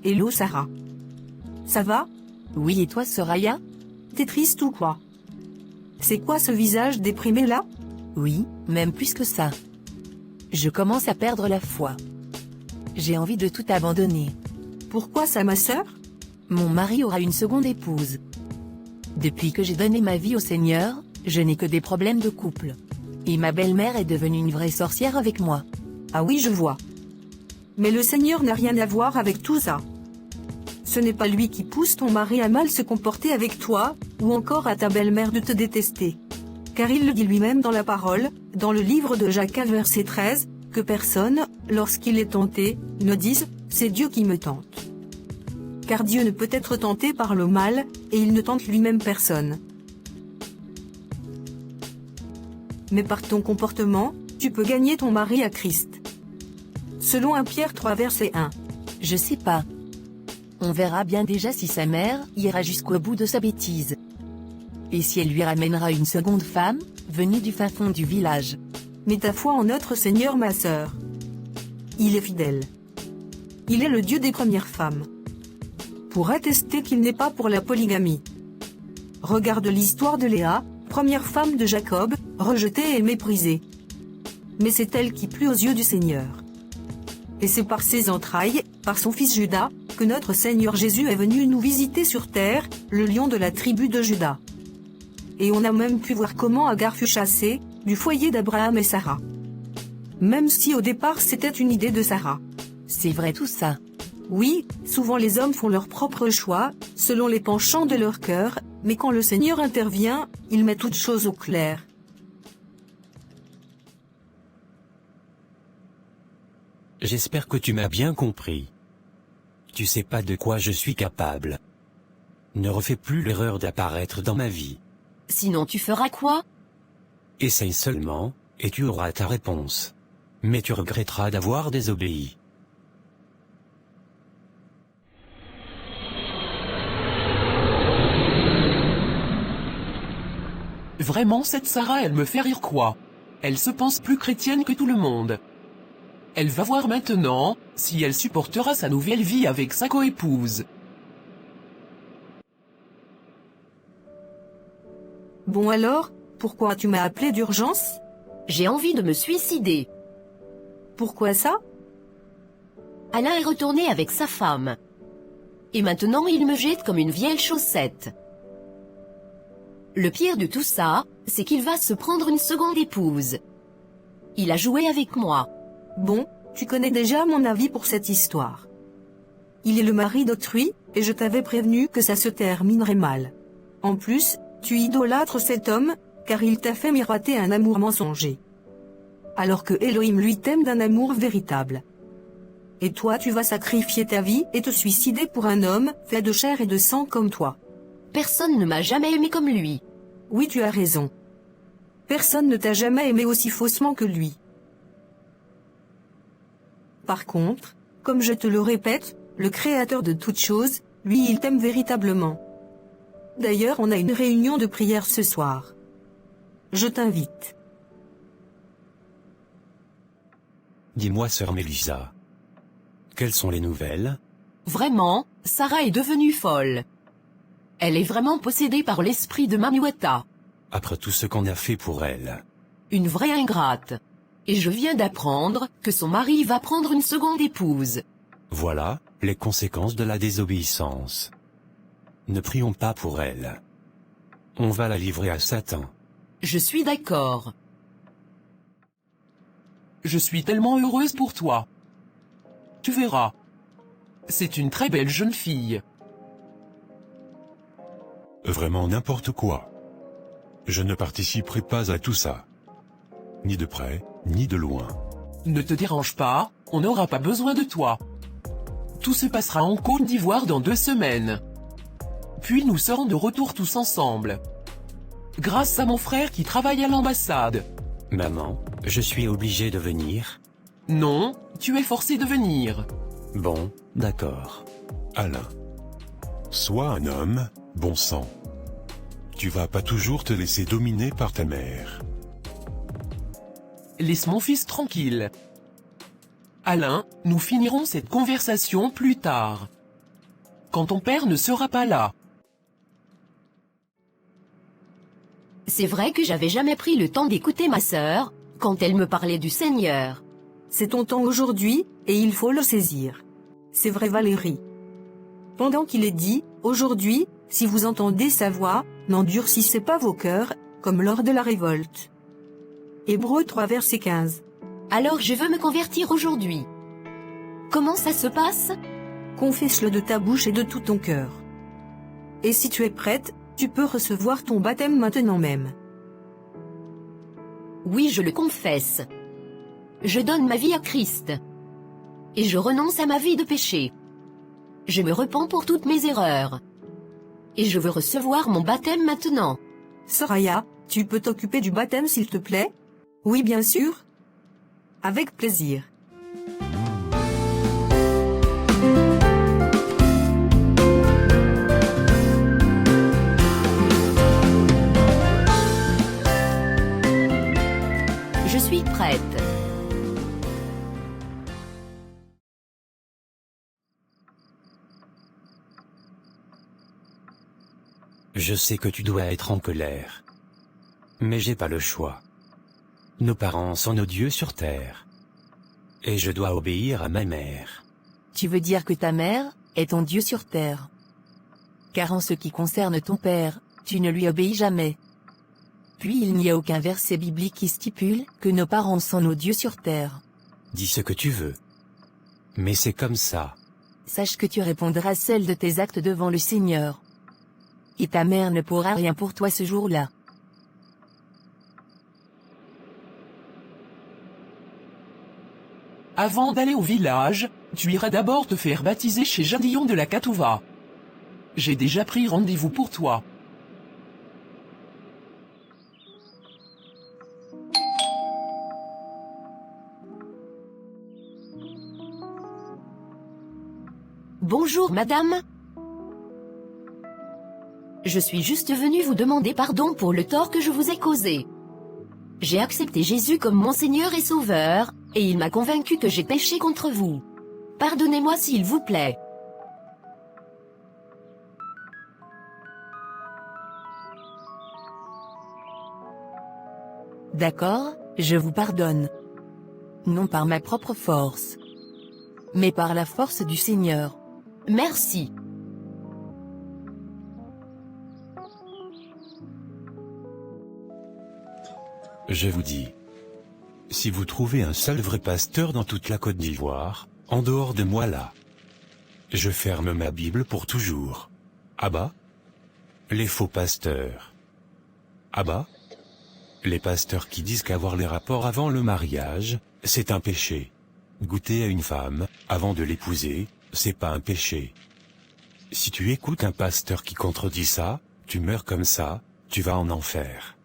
Hello Sarah. Ça va? Oui et toi Soraya? T'es triste ou quoi? C'est quoi ce visage déprimé là? Oui, même plus que ça. Je commence à perdre la foi. J'ai envie de tout abandonner. Pourquoi ça ma sœur? Mon mari aura une seconde épouse. Depuis que j'ai donné ma vie au Seigneur, je n'ai que des problèmes de couple. Et ma belle-mère est devenue une vraie sorcière avec moi. Ah oui je vois. Mais le Seigneur n'a rien à voir avec tout ça. Ce n'est pas lui qui pousse ton mari à mal se comporter avec toi, ou encore à ta belle-mère de te détester. Car il le dit lui-même dans la parole, dans le livre de Jacques 4 verset 13, que personne, lorsqu'il est tenté, ne dise « c'est Dieu qui me tente ». Car Dieu ne peut être tenté par le mal, et il ne tente lui-même personne. Mais par ton comportement, tu peux gagner ton mari à Christ. Selon 1 Pierre 3 verset 1. Je sais pas. On verra bien déjà si sa mère ira jusqu'au bout de sa bêtise. Et si elle lui ramènera une seconde femme, venue du fin fond du village. Mets ta foi en notre Seigneur ma sœur. Il est fidèle. Il est le Dieu des premières femmes. Pour attester qu'il n'est pas pour la polygamie. Regarde l'histoire de Léa, première femme de Jacob, rejetée et méprisée. Mais c'est elle qui plut aux yeux du Seigneur. Et c'est par ses entrailles, par son fils Judas, que notre Seigneur Jésus est venu nous visiter sur terre, le lion de la tribu de Judas. Et on a même pu voir comment Agar fut chassée, du foyer d'Abraham et Sarah. Même si au départ c'était une idée de Sarah. C'est vrai tout ça. Oui, souvent les hommes font leur propre choix, selon les penchants de leur cœur, mais quand le Seigneur intervient, il met toutes choses au clair. J'espère que tu m'as bien compris. Tu sais pas de quoi je suis capable. Ne refais plus l'erreur d'apparaître dans ma vie. Sinon tu feras quoi? Essaye seulement, et tu auras ta réponse. Mais tu regretteras d'avoir désobéi. Vraiment cette Sarah elle me fait rire quoi. Elle se pense plus chrétienne que tout le monde. Elle va voir maintenant, si elle supportera sa nouvelle vie avec sa coépouse. Bon alors, pourquoi tu m'as appelé d'urgence? J'ai envie de me suicider. Pourquoi ça? Alain est retourné avec sa femme. Et maintenant il me jette comme une vieille chaussette. Le pire de tout ça, c'est qu'il va se prendre une seconde épouse. Il a joué avec moi. Bon, tu connais déjà mon avis pour cette histoire. Il est le mari d'autrui, et je t'avais prévenu que ça se terminerait mal. En plus, tu idolâtres cet homme, car il t'a fait miroiter un amour mensonger. Alors que Elohim lui t'aime d'un amour véritable. Et toi tu vas sacrifier ta vie et te suicider pour un homme fait de chair et de sang comme toi. Personne ne m'a jamais aimé comme lui. Oui tu as raison. Personne ne t'a jamais aimé aussi faussement que lui. Par contre, comme je te le répète, le Créateur de toutes choses, lui il t'aime véritablement. D'ailleurs on a une réunion de prière ce soir. Je t'invite. Dis-moi sœur Mélissa. Quelles sont les nouvelles? Vraiment, Sarah est devenue folle. Elle est vraiment possédée par l'esprit de Manueta. Après tout ce qu'on a fait pour elle. Une vraie ingrate. Et je viens d'apprendre que son mari va prendre une seconde épouse. Voilà, les conséquences de la désobéissance. Ne prions pas pour elle. On va la livrer à Satan. Je suis d'accord. Je suis tellement heureuse pour toi. Tu verras. C'est une très belle jeune fille. Vraiment n'importe quoi. Je ne participerai pas à tout ça. Ni de près, ni de loin. Ne te dérange pas, on n'aura pas besoin de toi. Tout se passera en Côte d'Ivoire dans 2 semaines. Puis nous serons de retour tous ensemble. Grâce à mon frère qui travaille à l'ambassade. Maman, je suis obligé de venir? Non, tu es forcé de venir. Bon, d'accord. Alain. Sois un homme, bon sang. Tu vas pas toujours te laisser dominer par ta mère. Laisse mon fils tranquille. Alain, nous finirons cette conversation plus tard. quand ton père ne sera pas là. C'est vrai que j'avais jamais pris le temps d'écouter ma sœur, quand elle me parlait du Seigneur. C'est ton temps aujourd'hui, et il faut le saisir. C'est vrai Valérie. Pendant qu'il est dit, aujourd'hui, si vous entendez sa voix, n'endurcissez pas vos cœurs, comme lors de la révolte. Hébreux 3 verset 15. Alors je veux me convertir aujourd'hui. Comment ça se passe? Confesse-le de ta bouche et de tout ton cœur. Et si tu es prête, tu peux recevoir ton baptême maintenant même. Oui, je le confesse. Je donne ma vie à Christ. Et je renonce à ma vie de péché. Je me repens pour toutes mes erreurs. Et je veux recevoir mon baptême maintenant. Soraya, tu peux t'occuper du baptême s'il te plaît? Oui, bien sûr. Avec plaisir. Je suis prête. Je sais que tu dois être en colère. Mais j'ai pas le choix. Nos parents sont nos dieux sur terre. Et je dois obéir à ma mère. Tu veux dire que ta mère est ton Dieu sur terre. Car en ce qui concerne ton père, tu ne lui obéis jamais. Puis il n'y a aucun verset biblique qui stipule que nos parents sont nos dieux sur terre. Dis ce que tu veux. Mais c'est comme ça. Sache que tu répondras seul de tes actes devant le Seigneur. Et ta mère ne pourra rien pour toi ce jour-là. Avant d'aller au village, tu iras d'abord te faire baptiser chez Jadillon de la Catouva. J'ai déjà pris rendez-vous pour toi. Bonjour madame. Je suis juste venue vous demander pardon pour le tort que je vous ai causé. J'ai accepté Jésus comme mon Seigneur et Sauveur, et il m'a convaincu que j'ai péché contre vous. Pardonnez-moi s'il vous plaît. D'accord, je vous pardonne. Non par ma propre force, mais par la force du Seigneur. Merci. Je vous dis, si vous trouvez un seul vrai pasteur dans toute la Côte d'Ivoire, en dehors de moi là, je ferme ma Bible pour toujours. Ah bah? Les faux pasteurs. Ah bah? Les pasteurs qui disent qu'avoir les rapports avant le mariage, c'est un péché. Goûter à une femme, avant de l'épouser, c'est pas un péché. Si tu écoutes un pasteur qui contredit ça, tu meurs comme ça, tu vas en enfer.